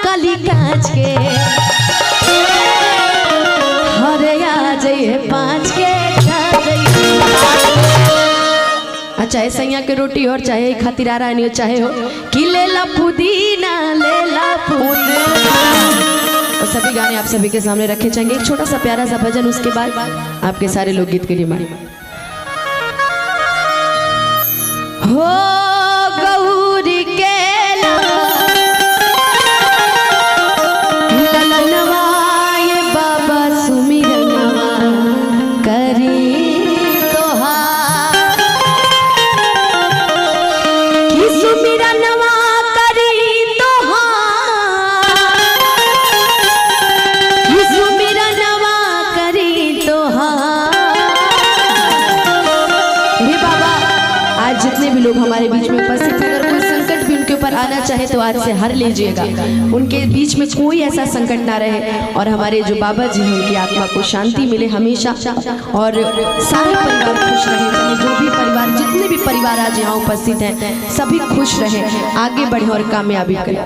कली कांच के हरे आ जाइए 5 के चाहे सैया के रोटी और चाहे खातिर रानी हो चाहे हो कि ले ला पुदीना ले ला पुदीना। और सभी गाने आप सभी के सामने रखे जाएंगे। एक छोटा सा प्यारा सा भजन, उसके बाद आपके सारे लोग गीत के लिए मारे हो गौरी के ललनवाए बाबा सुमिरनवा करी लोग हमारे बीच में उपस्थित हैं। अगर कोई संकट भी उनके ऊपर आना चाहे तो आज से हर लीजिएगा। उनके बीच में कोई ऐसा संकट ना रहे और हमारे जो बाबा जी हैं उनकी आत्मा को शांति मिले हमेशा और सारे परिवार खुश रहे। चाहे जो भी परिवार, जितने भी परिवार आज यहाँ उपस्थित हैं सभी खुश रहे, आगे बढ़े और कामयाबी करें।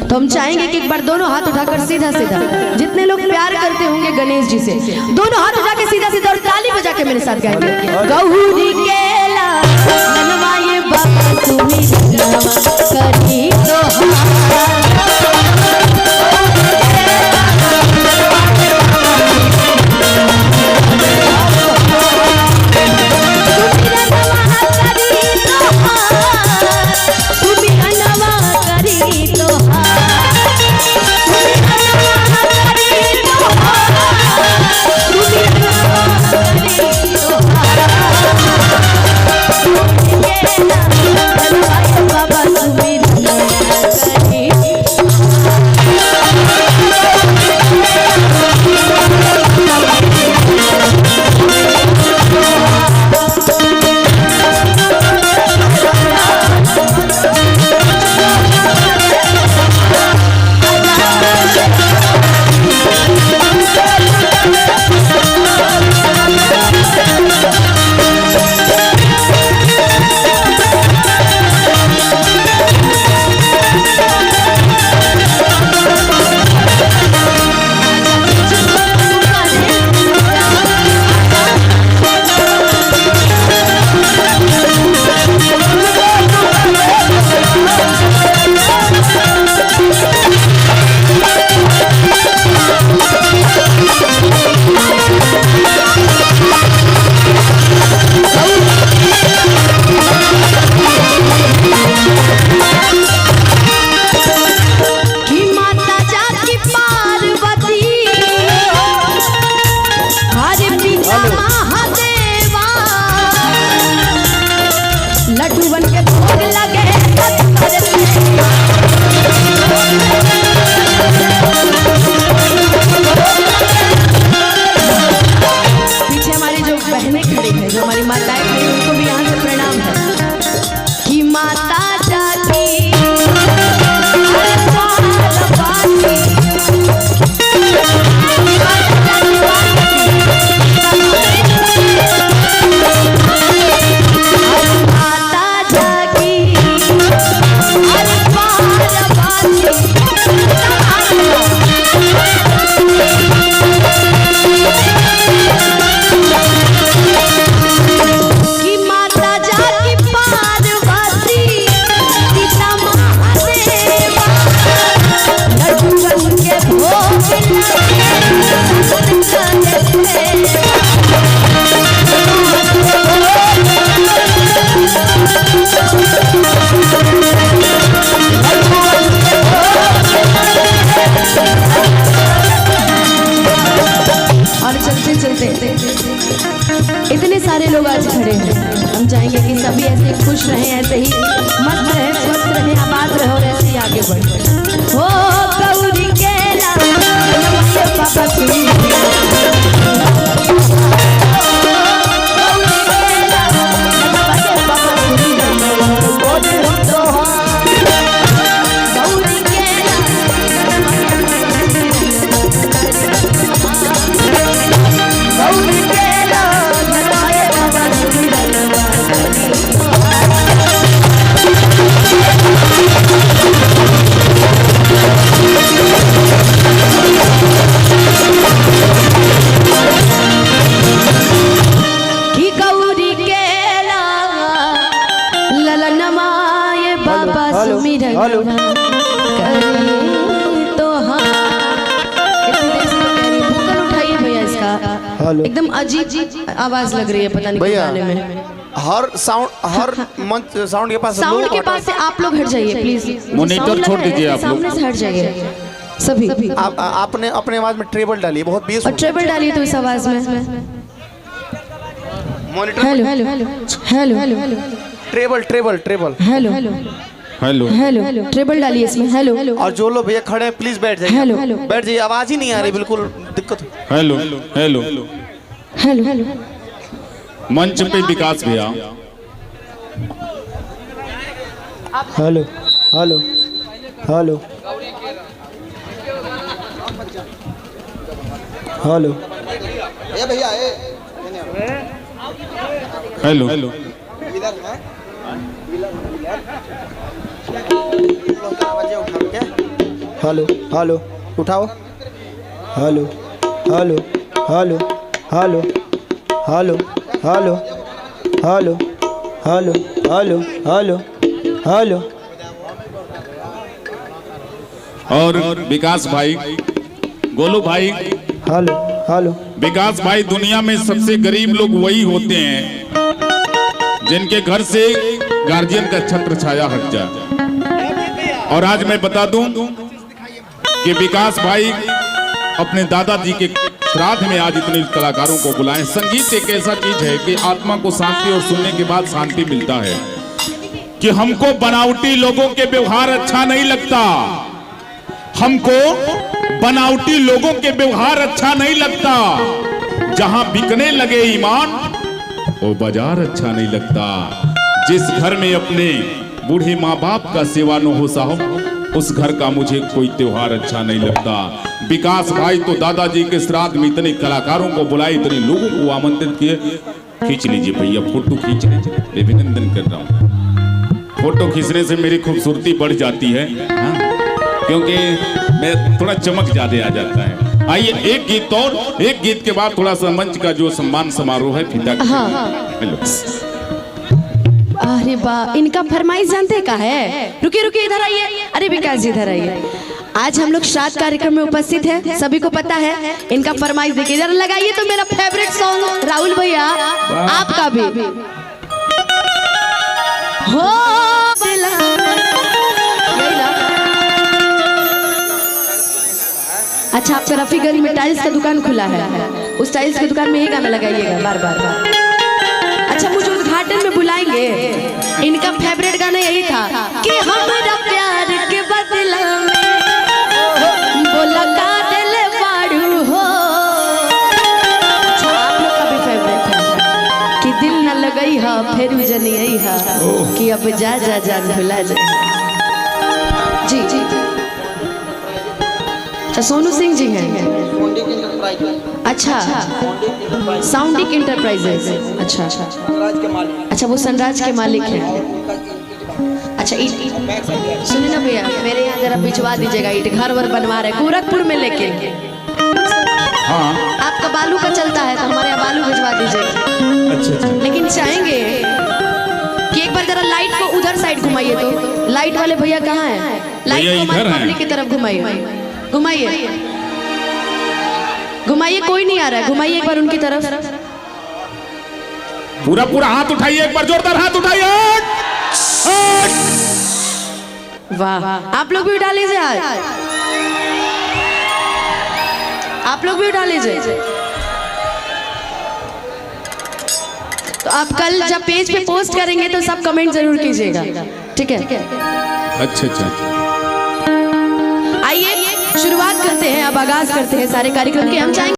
तो हम चाहेंगे कि एक बार दोनों हाथ उठाकर सीधा सीधा, जितने लोग प्यार करते होंगे गणेश जी से, दोनों हाथ उठा के सीधा सीधा और ताली बजा के मेरे साथ गाएंगे गौरी केला मनवाए बाबा सुमिरनवा करी इतने सारे लोग आज खड़े हैं। हम चाहेंगे कि सभी ऐसे खुश रहें, ऐसे ही मस्त रहें, स्वस्थ रहें, आबाद रहे और ऐसे ही आगे बढ़े। हो गौरी केला बाबा तो हाँ इतनी देर से तो कह रही वोकल उठाइए भैया इसका। एकदम अजीब आवाज लग रही है, पता नहीं किस गाने में। हर मंच साउंड के पास से आप लोग हट जाइए प्लीज। मॉनिटर छोड़ दीजिए आप लोग, सामने से हट जाइए सभी। आपने अपने आवाज में ट्रेबल डाली, बहुत बेस और ट्रेबल डालिए तो इस आवाज में। Monitor hello hello treble hello hello treble डालिए इसमें। हेलो और जो लोग भैया खड़े हैं प्लीज बैठ जाइए। हेलो बैठ जाइए, आवाज ही नहीं आ रही, बिल्कुल दिक्कत। हेलो हेलो हेलो मंच पे विकास भैया। हेलो हेलो हेलो हेलो भैया हेलो हेलो हेलो उठाओ। Hello hello hello hello hello hello hello hello hello hello hello. और विकास भाई, गोलू भाई। Hello hello. विकास भाई, दुनिया में सबसे गरीब लोग वही होते हैं जिनके घर से गार्जियन का छत्र छाया हट जाए। और आज मैं बता दूं कि विकास भाई अपने दादाजी के श्राद्ध में आज इतने कलाकारों को बुलाए। संगीत एक ऐसा चीज है कि आत्मा को शांति और सुनने के बाद शांति मिलता है। कि हमको बनावटी लोगों के व्यवहार अच्छा नहीं लगता, हमको बनावटी लोगों के व्यवहार अच्छा नहीं लगता। जहां बिकने लगे ईमान वो बाजार अच्छा नहीं लगता। जिस घर में अपने बूढ़े माँ बाप का सेवा न हो साहब, उस घर का मुझे कोई त्योहार अच्छा नहीं लगता। विकास भाई तो दादाजी के श्राद्ध में इतने कलाकारों को बुलाए, इतने लोगों को आमंत्रित किए। खींच लीजिए भैया, फोटो खींच लीजिए। अभिनंदन कर रहा हूँ। फोटो खींचने से मेरी खूबसूरती बढ़ जाती है, क्योंकि मैं थोड़ा चमक ज्यादा आ जाता है। आइए एक गीत और, एक गीत के बाद थोड़ा सा मंच का जो सम्मान समारोह है फिदा। हेलो। अरे वाह, इनका फरमाइश जानते का है? रुकिए रुकिए, इधर आइए। अरे विकास जी इधर आइए। आज हम लोग श्राद्ध कार्यक्रम में उपस्थित हैं, सभी को पता है। इनका फरमाइश देखिए, इधर लगाइए तो मेरा फेवरेट सॉन्ग राहुल भैया आपका भी हो। अच्छा, आपका रफीगंज में टाइल्स का दुकान खुला है, उस टाइल्स की दुकान में ये गाना लगाइएगा बार बार। अच्छा, मुझे उद्घाटन में बुलाएंगे। इनका फेवरेट गाना यही था कि हमारा प्यार के बदला में बोला का दिल बाड़ू हो। अच्छा, आप लोग का भी फेवरेट है कि दिल न लगई हा फिर जनी आई हा कि अब जा जा जान भुला जा। जी जी, अच्छा सोनू सिंह जी हैं। अच्छा, साउंडिक इंटरप्राइजेज। अच्छा अच्छा, वो सनराज के मालिक हैं। अच्छा, सुनिए ना भैया, मेरे यहाँ जरा भिजवा दीजिएगा। ईट घर वर बनवा रहे गोरखपुर में लेके। हाँ, आपका बालू का चलता है तो हमारे यहाँ बालू भिजवा दीजिएगा। अच्छा। लेकिन चाहेंगे कि एक बार जरा लाइट को उधर साइड घुमाइए। तो लाइट वाले भैया कहाँ हैं? लाइट को हमारे पब्लिक की तरफ घुमाइए, घुमाइए घुमाइए। कोई नहीं आ रहा है, घुमाइए एक बार उनकी तरफ। पूरा पूरा हाथ उठाइए, एक बार जोरदार हाथ उठाइए। वाह, आप लोग भी उठा लीजिए हाथ, आप लोग भी उठा लीजिए। तो आप कल जब पेज पे पोस्ट करेंगे तो सब कमेंट जरूर कीजिएगा, ठीक है? अच्छा। आइए शुरुआत करते हैं, अब आगाज करते हैं सारे कार्यक्रम के। हम चाहेंगे